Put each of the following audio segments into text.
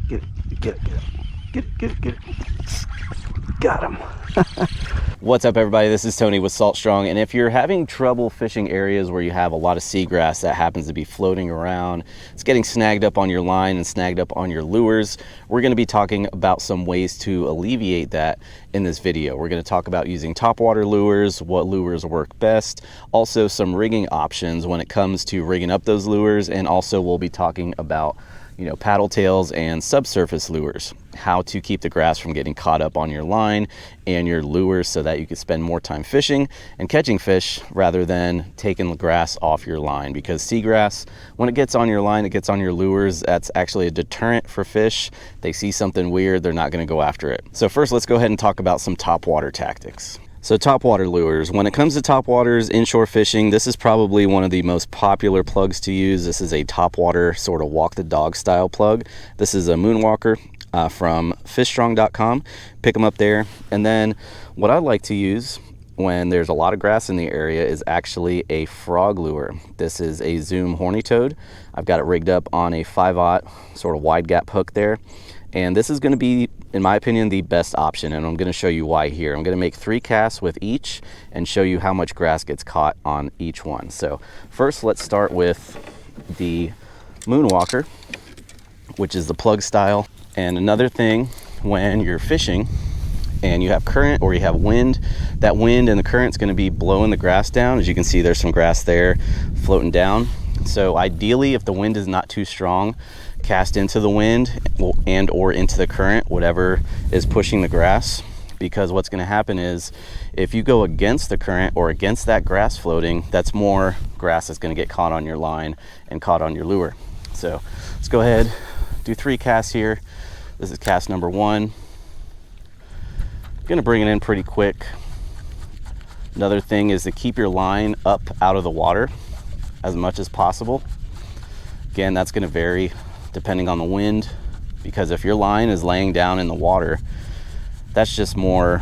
Get it, get it, get it. Get it, get it, get it. Got him. What's up, everybody? This is Tony with Salt Strong, and if you're having trouble fishing areas where you have a lot of seagrass that happens to be floating around, it's getting snagged up on your line and snagged up on your lures, we're going to be talking about some ways to alleviate that in this video. We're going to talk about using topwater lures, what lures work best, also some rigging options when it comes to rigging up those lures, and also we'll be talking about paddle tails and subsurface lures, how to keep the grass from getting caught up on your line and your lures so that you can spend more time fishing and catching fish rather than taking the grass off your line. Because seagrass, when it gets on your line, it gets on your lures, that's actually a deterrent for fish. They see something weird, they're not going to go after it. So first, let's go ahead and talk about some topwater tactics. So topwater lures, when it comes to topwaters, inshore fishing, this is probably one of the most popular plugs to use. This is a topwater sort of walk the dog style plug. This is a Moonwalker from fishstrong.com. Pick them up there. And then what I like to use when there's a lot of grass in the area is actually a frog lure. This is a Zoom horny toad. I've got it rigged up on a 5/0 sort of wide gap hook there. And this is going to be, in my opinion, the best option, and I'm going to show you why here. I'm going to make 3 casts with each and show you how much grass gets caught on each one. So first, let's start with the Moonwalker, which is the plug style. And another thing, when you're fishing and you have current or you have wind, that wind and the current's going to be blowing the grass down. As you can see, there's some grass there floating down. So ideally, if the wind is not too strong, cast into the wind and or into the current, whatever is pushing the grass, because what's going to happen is if you go against the current or against that grass floating, that's more grass that's going to get caught on your line and caught on your lure. So let's go ahead, do 3 casts here. This is cast number 1. Going to bring it in pretty quick. Another thing is to keep your line up out of the water as much as possible. Again, that's going to vary depending on the wind, because if your line is laying down in the water, that's just more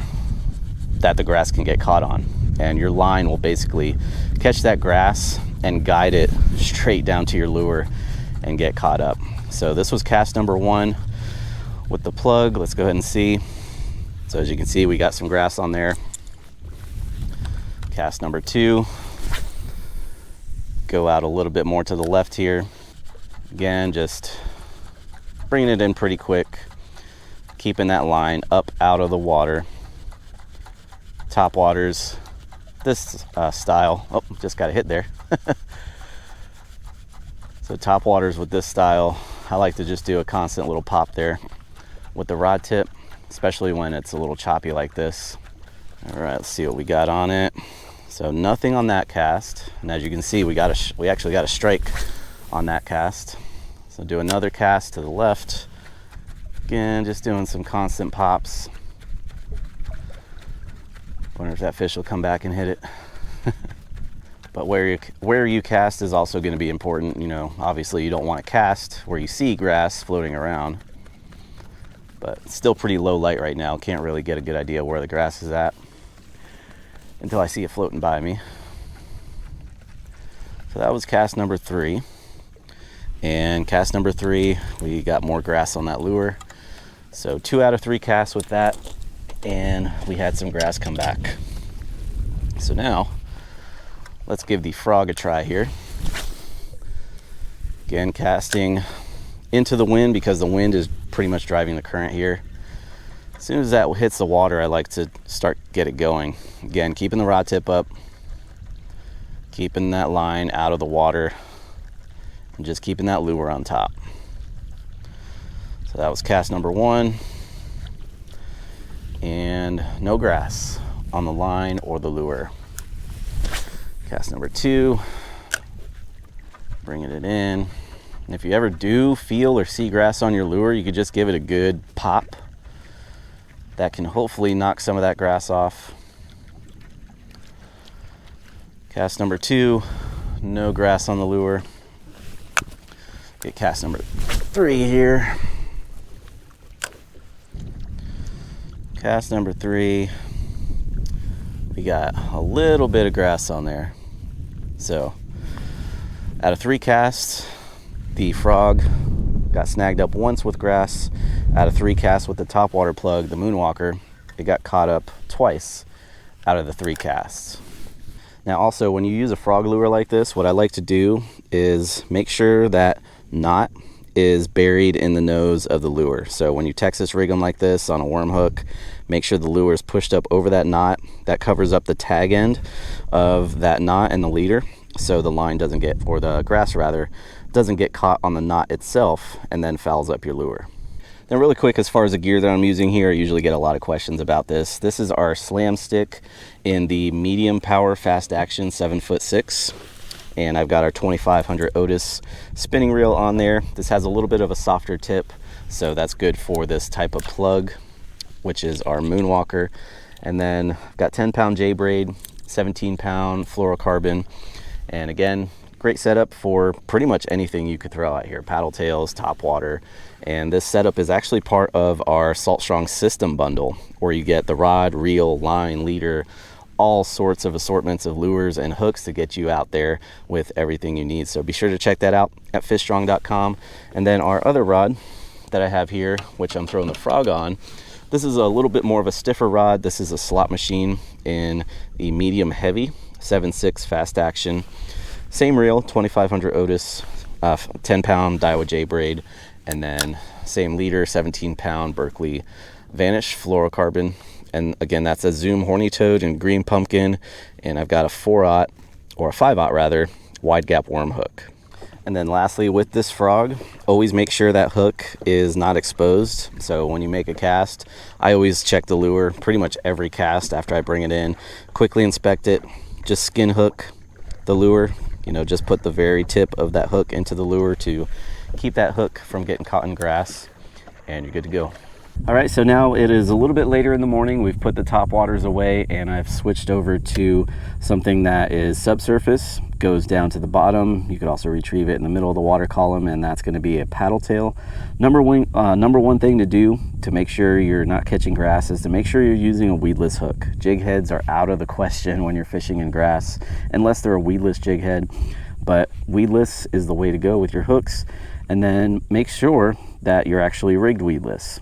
that the grass can get caught on, and your line will basically catch that grass and guide it straight down to your lure and get caught up. So this was cast number 1 with the plug. Let's go ahead and see. So as you can see, we got some grass on there. Cast number 2, go out a little bit more to the left here. Again, just bringing it in pretty quick, keeping that line up out of the water. Topwaters, this style, oh, just got a hit there. So topwaters with this style, I like to just do a constant little pop there with the rod tip, especially when it's a little choppy like this. All right, let's see what we got on it. So nothing on that cast, and as you can see, we actually got a strike on that cast. So do another cast to the left. Again, just doing some constant pops. Wonder if that fish will come back and hit it. But where you cast is also going to be important. Obviously you don't want to cast where you see grass floating around, but it's still pretty low light right now. Can't really get a good idea where the grass is at until I see it floating by me. So that was cast number 3. And cast number 3, we got more grass on that lure. So 2 out of 3 casts with that, and we had some grass come back. So now, let's give the frog a try here. Again, casting into the wind because the wind is pretty much driving the current here. As soon as that hits the water, I like to get it going. Again, keeping the rod tip up, keeping that line out of the water, and just keeping that lure on top. So that was cast number 1, and no grass on the line or the lure. Cast number 2, bringing it in. And if you ever do feel or see grass on your lure, you could just give it a good pop. That can hopefully knock some of that grass off. Cast number 2, no grass on the lure. Get cast number 3 here. Cast number 3, we got a little bit of grass on there. So out of 3 casts, the frog Got snagged up once with grass. Out of 3 casts with the Topwater plug, the Moonwalker, it got caught up twice out of the 3 casts. Now also, when you use a frog lure like this, what I like to do is make sure that knot is buried in the nose of the lure. So when you Texas rig them like this on a worm hook, make sure the lure is pushed up over that knot. That covers up the tag end of that knot and the leader, so the line doesn't get, or the grass rather, doesn't get caught on the knot itself and then fouls up your lure. Then really quick, as far as the gear that I'm using here, I usually get a lot of questions about this. This is our slam stick in the medium power fast action 7'6", and I've got our 2500 Otis spinning reel on there. This has a little bit of a softer tip, so that's good for this type of plug, which is our Moonwalker. And then I've got 10-pound J braid, 17-pound fluorocarbon, and again, great setup for pretty much anything you could throw out here, paddle tails, topwater. And this setup is actually part of our Salt Strong system bundle, where you get the rod, reel, line, leader, all sorts of assortments of lures and hooks to get you out there with everything you need. So be sure to check that out at fishstrong.com. And then our other rod that I have here, which I'm throwing the frog on, this is a little bit more of a stiffer rod. This is a slot machine in the medium heavy 7'6" fast action. Same reel, 2500 Otis, 10-pound Daiwa J braid, and then same leader, 17-pound Berkeley Vanish fluorocarbon. And again, that's a Zoom horny toad and green pumpkin, and I've got a 4/0, or a 5/0 rather, wide gap worm hook. And then lastly, with this frog, always make sure that hook is not exposed. So when you make a cast, I always check the lure pretty much every cast after I bring it in, quickly inspect it, just skin hook the lure. You know, just put the very tip of that hook into the lure to keep that hook from getting caught in grass, and you're good to go. All right, so now it is a little bit later in the morning. We've put the top waters away, and I've switched over to something that is subsurface, goes down to the bottom. You could also retrieve it in the middle of the water column, and that's going to be a paddle tail. Number one thing to do to make sure you're not catching grass is to make sure you're using a weedless hook. Jig heads are out of the question when you're fishing in grass, unless they're a weedless jig head. But weedless is the way to go with your hooks. And then make sure that you're actually rigged weedless.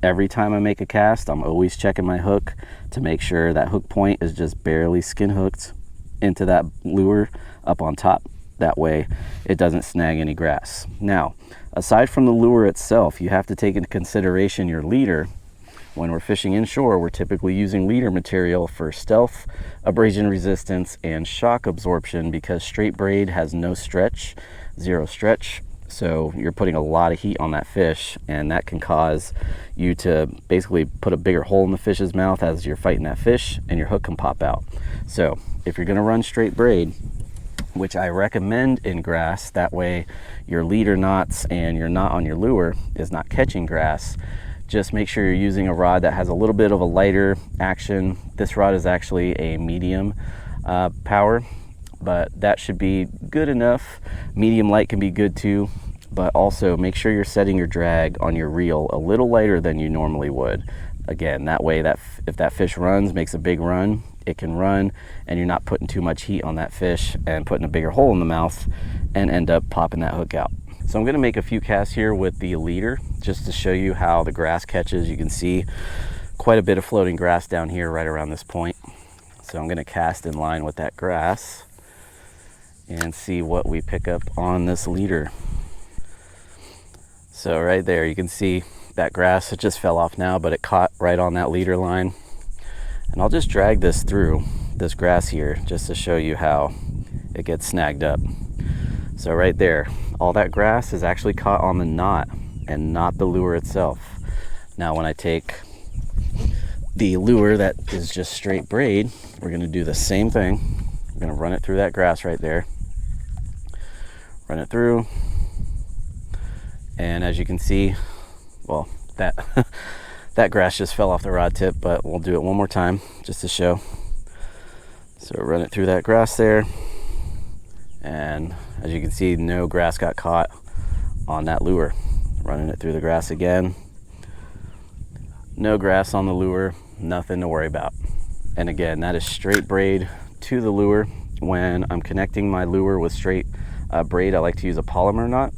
Every time I make a cast, I'm always checking my hook to make sure that hook point is just barely skin hooked into that lure up on top. That way it doesn't snag any grass. Now, aside from the lure itself, you have to take into consideration your leader. When we're fishing inshore, we're typically using leader material for stealth, abrasion resistance, and shock absorption, because straight braid has no stretch, zero stretch. So you're putting a lot of heat on that fish, and that can cause you to basically put a bigger hole in the fish's mouth as you're fighting that fish, and your hook can pop out. So if you're gonna run straight braid, which I recommend in grass, that way your leader knots and your knot on your lure is not catching grass, just make sure you're using a rod that has a little bit of a lighter action. This rod is actually a medium power, but that should be good enough. Medium light can be good too, but also make sure you're setting your drag on your reel a little lighter than you normally would. Again, that way that if that fish runs, makes a big run, it can run, and you're not putting too much heat on that fish and putting a bigger hole in the mouth and end up popping that hook out. So I'm gonna make a few casts here with the leader just to show you how the grass catches. You can see quite a bit of floating grass down here right around this point. So I'm gonna cast in line with that grass and see what we pick up on this leader. So right there, you can see that grass, it just fell off now, but it caught right on that leader line. And I'll just drag this through this grass here just to show you how it gets snagged up. So right there, all that grass is actually caught on the knot and not the lure itself. Now when I take the lure that is just straight braid, we're gonna do the same thing. We're gonna run it through that grass right there. Run it through. And as you can see, well, that grass just fell off the rod tip, but we'll do it one more time just to show. So run it through that grass there. And as you can see, no grass got caught on that lure. Running it through the grass again. No grass on the lure, nothing to worry about. And again, that is straight braid to the lure. When I'm connecting my lure with straight braid, I like to use a polymer knot.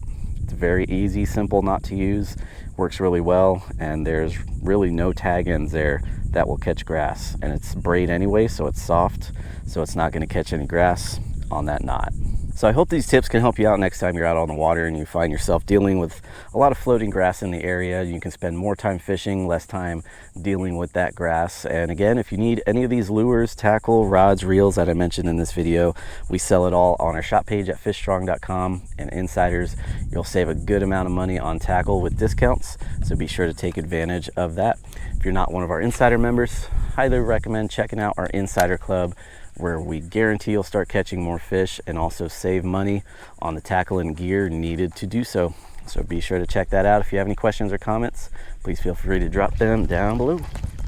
It's very easy, simple, not to use, works really well, and there's really no tag ends there that will catch grass, and it's braid anyway, so it's soft, so it's not going to catch any grass on that knot. So I hope these tips can help you out next time you're out on the water and you find yourself dealing with a lot of floating grass in the area. You can spend more time fishing, less time dealing with that grass. And again, if you need any of these lures, tackle, rods, reels that I mentioned in this video, we sell it all on our shop page at fishstrong.com. And insiders, you'll save a good amount of money on tackle with discounts, so be sure to take advantage of that. If you're not one of our insider members, highly recommend checking out our insider club, where we guarantee you'll start catching more fish and also save money on the tackle and gear needed to do so. So be sure to check that out. If you have any questions or comments, please feel free to drop them down below.